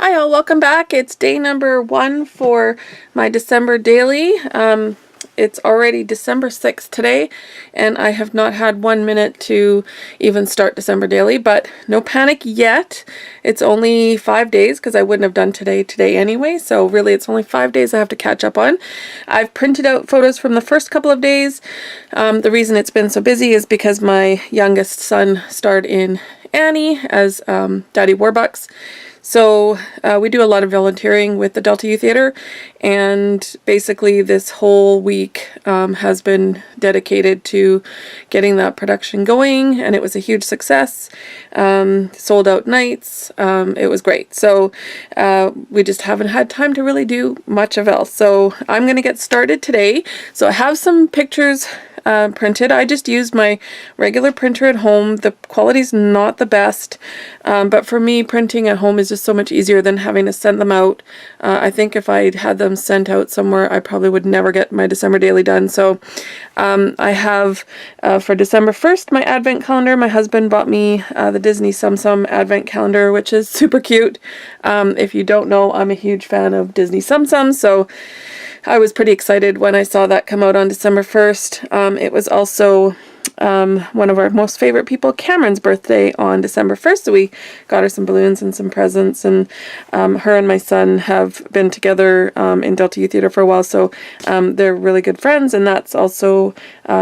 Hi all, welcome back. It's day number 1 for my December daily. It's already December 6th today, and I have not had 1 minute to even start December daily, but no panic yet. It's only 5 days because I wouldn't have done today anyway, so really it's only 5 days I have to catch up on. I've printed out photos from the first couple of days. The reason it's been so busy is because my youngest son starred in Annie as Daddy Warbucks. So we do a lot of volunteering with the Delta Youth Theatre, and basically this whole week has been dedicated to getting that production going, and it was a huge success. Sold out nights. It was great. So we just haven't had time to really do much of else. So I'm going to get started today. So I have some pictures printed. I just used my regular printer at home. The quality's not the best, but for me, printing at home is just so much easier than having to send them out. I think if I'd had them sent out somewhere, I probably would never get my December daily done. So I have for December 1st my advent calendar. My husband bought me the Disney Tsum Tsum advent calendar, which is super cute. If you don't know, I'm a huge fan of Disney Tsum Tsum, so I was pretty excited when I saw that come out on December 1st. It was also one of our most favorite people, Cameron's birthday, on December 1st, so we got her some balloons and some presents, and her and my son have been together in Delta Youth Theatre for a while, so they're really good friends, and that's also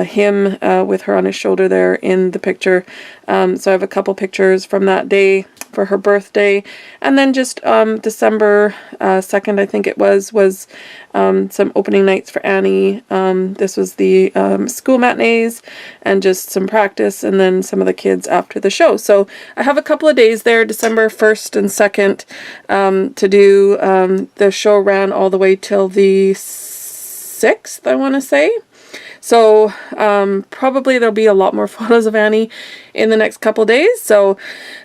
him with her on his shoulder there in the picture. So I have a couple pictures from that day for her birthday, and then just December 2nd, I think it was some opening nights for Annie. This was the school matinees and just some practice, and then some of the kids after the show. So I have a couple of days there, December 1st and 2nd, to do. The show ran all the way till the 6th, I want to say. So probably there'll be a lot more photos of Annie in the next couple days. So,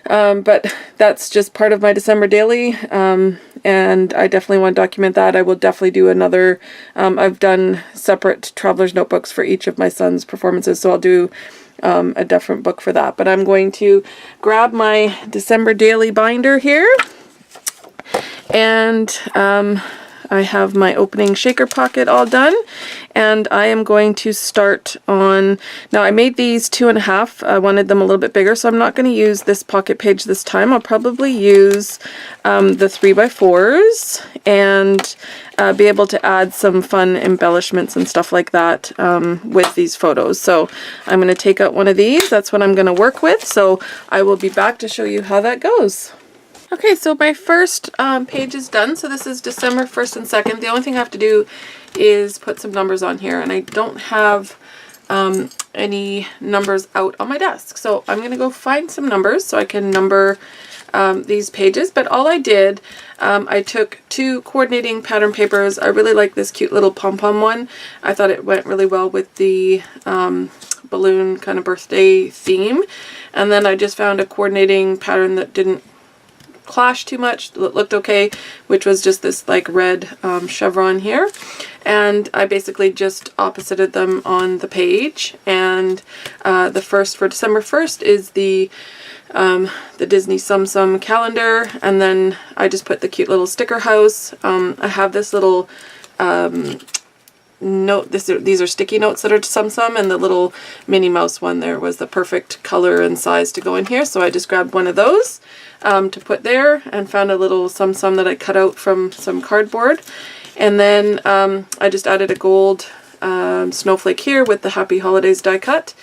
but that's just part of my December daily, and I definitely want to document that. I will definitely do another. I've done separate traveler's notebooks for each of my son's performances, so I'll do a different book for that. But I'm going to grab my December daily binder here, and I have my opening shaker pocket all done, and I am going to start on, now I made these 2.5, I wanted them a little bit bigger, so I'm not going to use this pocket page this time. I'll probably use the 3x4s and be able to add some fun embellishments and stuff like that with these photos. So I'm going to take out one of these, that's what I'm going to work with, so I will be back to show you how that goes. Okay, so my first page is done. So this is December 1st and 2nd. The only thing I have to do is put some numbers on here, and I don't have any numbers out on my desk. So I'm going to go find some numbers so I can number these pages. But all I did, I took 2 coordinating pattern papers. I really like this cute little pom-pom one. I thought it went really well with the balloon kind of birthday theme. And then I just found a coordinating pattern that didn't clash too much, looked okay, which was just this like red chevron here, and I basically just opposited them on the page. And the first for December 1st is the Disney Tsum Tsum calendar, and then I just put the cute little sticker house. I have this little note, these are sticky notes that are Tsum Tsum, and the little Minnie Mouse one there was the perfect color and size to go in here, so I just grabbed one of those to put there, and found a little Tsum Tsum that I cut out from some cardboard. And then I just added a gold snowflake here with the Happy Holidays die cut,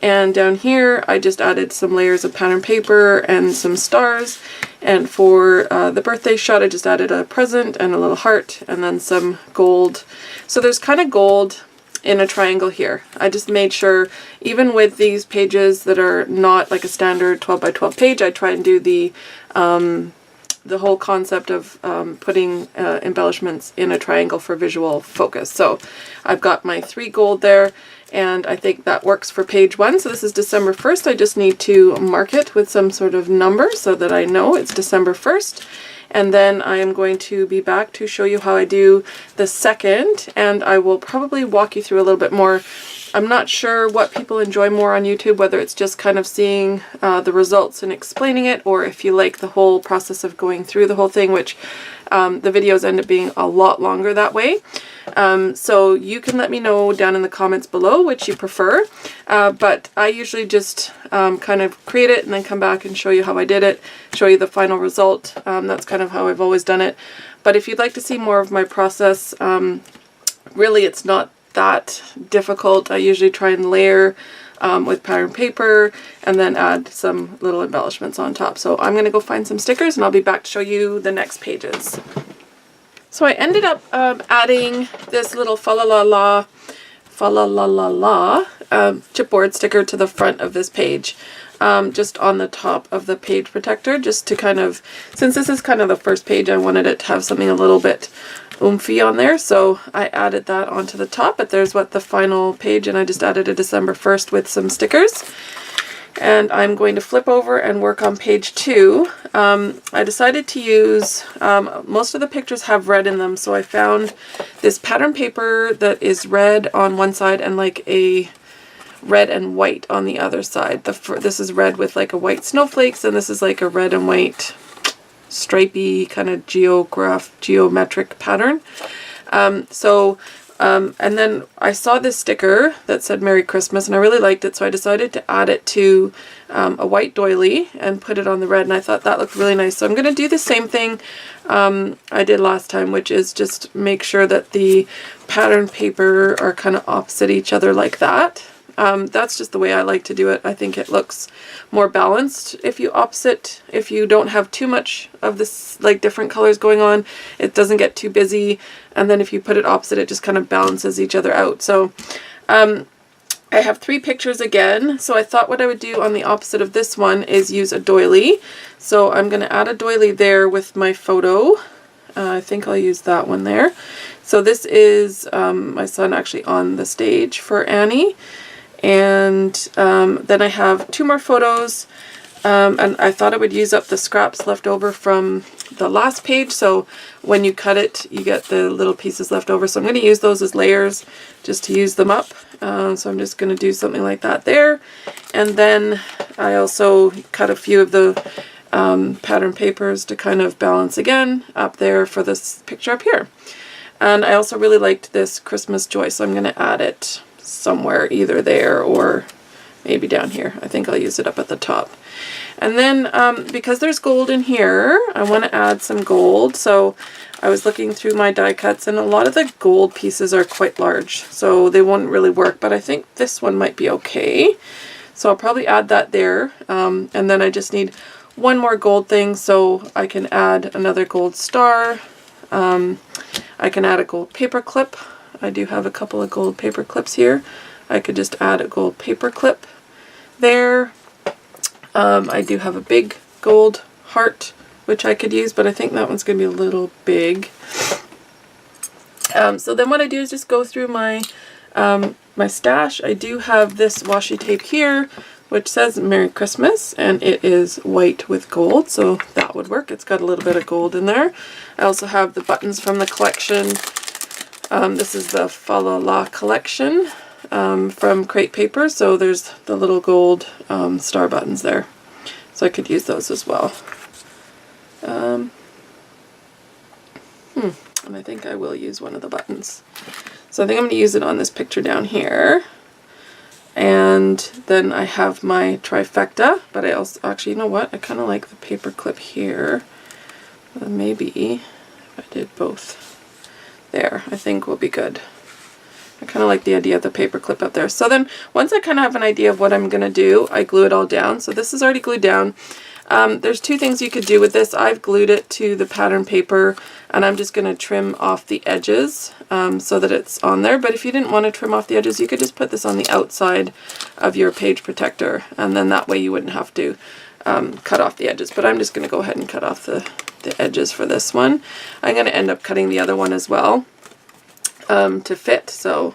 and down here I just added some layers of pattern paper and some stars. And for the birthday shot, I just added a present and a little heart, and then some gold. So there's kind of gold in a triangle here. I just made sure, even with these pages that are not like a standard 12 by 12 page, I try and do the whole concept of putting embellishments in a triangle for visual focus. So I've got my 3 gold there, and I think that works for page 1. So this is December 1st. I just need to mark it with some sort of number so that I know it's December 1st. And then I am going to be back to show you how I do the 2nd, and I will probably walk you through a little bit more I'm not sure what people enjoy more on YouTube, whether it's just kind of seeing the results and explaining it, or if you like the whole process of going through the whole thing, which the videos end up being a lot longer that way. So you can let me know down in the comments below which you prefer, but I usually just kind of create it and then come back and show you how I did it, show you the final result. That's kind of how I've always done it. But if you'd like to see more of my process, really it's not that difficult. I usually try and layer with pattern paper and then add some little embellishments on top. So I'm going to go find some stickers and I'll be back to show you the next pages. So I ended up adding this little fa la la la chipboard sticker to the front of this page, just on the top of the page protector, just to kind of, since this is kind of the first page, I wanted it to have something a little bit oomphy on there, so I added that onto the top. But there's what the final page, and I just added a December 1st with some stickers. And I'm going to flip over and work on page 2. I decided to use, most of the pictures have red in them, so I found this pattern paper that is red on one side and like a red and white on the other side. This is red with like a white snowflakes, and this is like a red and white stripy kind of geometric pattern. And then I saw this sticker that said Merry Christmas, and I really liked it, so I decided to add it to a white doily and put it on the red, and I thought that looked really nice. So I'm going to do the same thing I did last time, which is just make sure that the pattern paper are kind of opposite each other like that. That's just the way I like to do it. I think it looks more balanced if you don't have too much of this, like different colors going on. It doesn't get too busy, and then if you put it opposite, it just kind of balances each other out. So I have 3 pictures again, so I thought what I would do on the opposite of this one is use a doily. So I'm going to add a doily there with my photo. I think I'll use that one there. So this is my son actually on the stage for Annie. And then I have 2 more photos, and I thought I would use up the scraps left over from the last page, so when you cut it you get the little pieces left over. So I'm going to use those as layers just to use them up. So I'm just going to do something like that there. And then I also cut a few of the pattern papers to kind of balance again up there for this picture up here. And I also really liked this Christmas joy, so I'm going to add it somewhere, either there or maybe down here. I think I'll use it up at the top. And then because there's gold in here, I want to add some gold. So I was looking through my die cuts, and a lot of the gold pieces are quite large, so they won't really work, but I think this one might be okay. So I'll probably add that there. And then I just need one more gold thing, so I can add another gold star. I can add a gold paper clip. I do have a couple of gold paper clips here. I could just add a gold paper clip there. I do have a big gold heart which I could use, but I think that one's going to be a little big. So then what I do is just go through my my stash. I do have this washi tape here which says Merry Christmas, and it is white with gold, so that would work. It's got a little bit of gold in there. I also have the buttons from the collection. This is the Fa La La collection from Crate Paper, so there's the little gold star buttons there. So I could use those as well. And I think I will use one of the buttons. So I think I'm going to use it on this picture down here. And then I have my trifecta, but I also, actually, you know what? I kind of like the paper clip here. Maybe if I did both. There, I think will be good. I kind of like the idea of the paper clip up there. So then once I kind of have an idea of what I'm going to do, I glue it all down. So this is already glued down. There's 2 things you could do with this. I've glued it to the pattern paper, and I'm just going to trim off the edges so that it's on there. But if you didn't want to trim off the edges, you could just put this on the outside of your page protector, and then that way you wouldn't have to cut off the edges. But I'm just going to go ahead and cut off the edges for this one. I'm going to end up cutting the other one as well to fit, so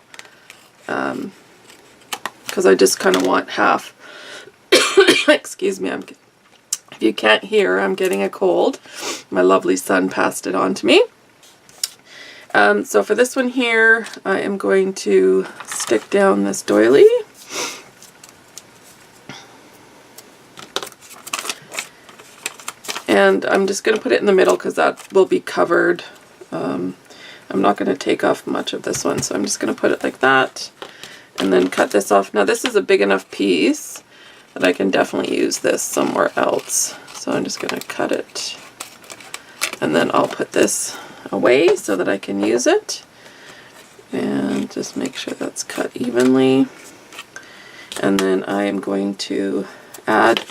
because I just kind of want half. Excuse me, if you can't hear, I'm getting a cold. My lovely son passed it on to me. So for this one here, I am going to stick down this doily. And I'm just going to put it in the middle because that will be covered. I'm not going to take off much of this one, so I'm just going to put it like that and then cut this off. Now this is a big enough piece that I can definitely use this somewhere else. So I'm just going to cut it, and then I'll put this away so that I can use it. And just make sure that's cut evenly. And then I am going to add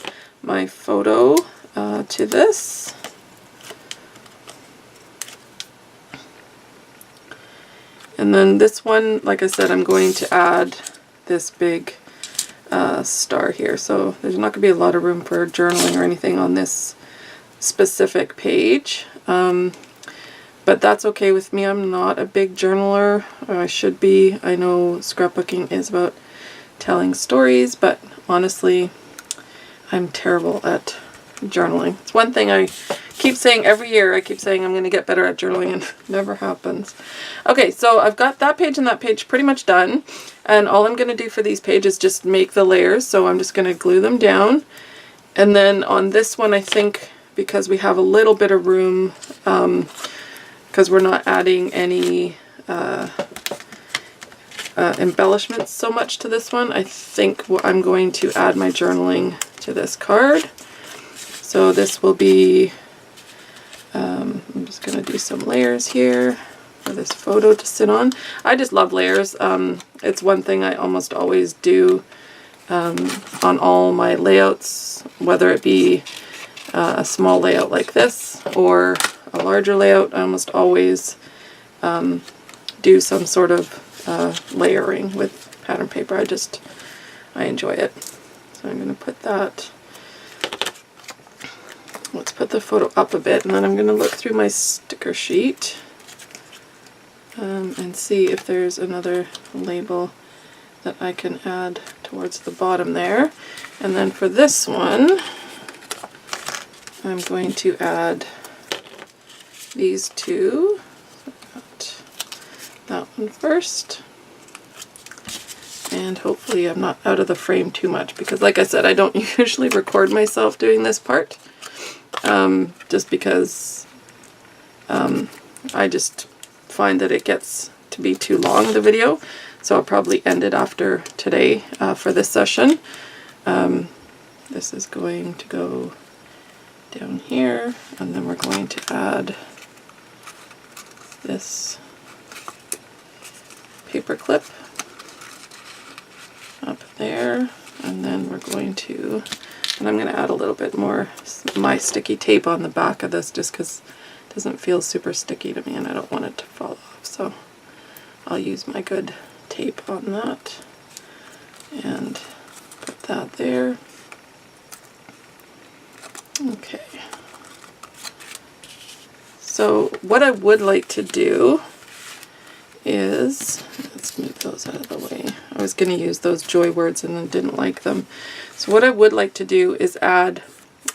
my photo to this. And then this one, like I said, I'm going to add this big star here. So there's not going to be a lot of room for journaling or anything on this specific page. But that's okay with me. I'm not a big journaler, or I should be. I know scrapbooking is about telling stories, but honestly, I'm terrible at journaling. It's one thing I keep saying every year. I keep saying I'm going to get better at journaling, and it never happens. Okay, so I've got that page and that page pretty much done, and all I'm going to do for these pages is just make the layers. So I'm just going to glue them down, and then on this one, I think because we have a little bit of room, because we're not adding any embellishments so much to this one, I think I'm going to add my journaling to this card. So this will be, I'm just going to do some layers here for this photo to sit on. I just love layers. It's one thing I almost always do on all my layouts, whether it be a small layout like this or a larger layout. I almost always do some sort of layering with pattern paper. I enjoy it. So I'm going to put that. Let's put the photo up a bit, and then I'm going to look through my sticker sheet and see if there's another label that I can add towards the bottom there. And then for this one, I'm going to add these two. That one first. And hopefully I'm not out of the frame too much, because like I said, I don't usually record myself doing this part. Just because I just find that it gets to be too long, the video, so I'll probably end it after today for this session. This is going to go down here, and then we're going to add this paper clip up there, and then we're going to, and I'm going to add a little bit more my sticky tape on the back of this, just because it doesn't feel super sticky to me and I don't want it to fall off. So I'll use my good tape on that and put that there. Okay. So what I would like to do is, let's move those out of the way. I was going to use those joy words and then didn't like them. So what I would like to do is add,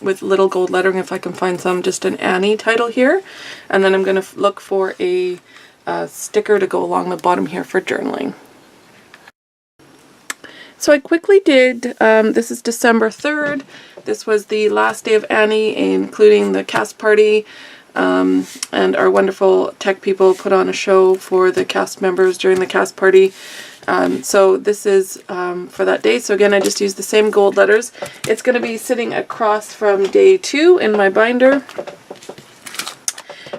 with little gold lettering if I can find some, just an Annie title here. And then I'm going to look for a sticker to go along the bottom here for journaling. So I quickly did, this is December 3rd. This was the last day of Annie, including the cast party. And our wonderful tech people put on a show for the cast members during the cast party. So this is for that day. So again, I just used the same gold letters. It's going to be sitting across from day 2 in my binder.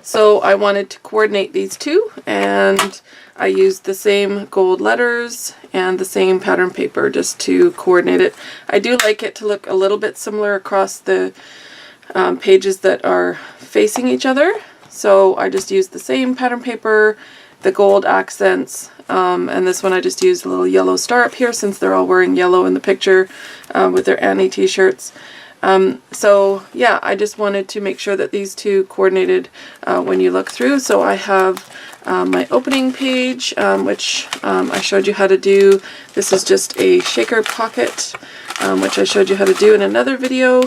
So I wanted to coordinate these two, and I used the same gold letters and the same pattern paper just to coordinate it. I do like it to look a little bit similar across the pages that are facing each other. So I just used the same pattern paper, the gold accents, and this one I just used a little yellow star up here since they're all wearing yellow in the picture with their Annie t-shirts. So yeah, I just wanted to make sure that these two coordinated when you look through. So I have my opening page, which I showed you how to do. This is just a shaker pocket, which I showed you how to do in another video.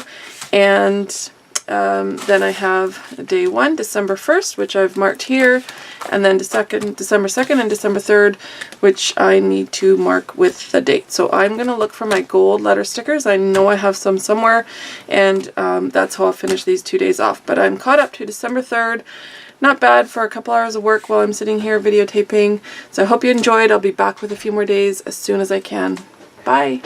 And Then I have day 1, December 1st, which I've marked here, and then December 2nd and December 3rd, which I need to mark with the date. So I'm going to look for my gold letter stickers. I know I have some somewhere, and that's how I'll finish these 2 days off. But I'm caught up to December 3rd. Not bad for a couple hours of work while I'm sitting here videotaping. So I hope you enjoyed. I'll be back with a few more days as soon as I can. Bye!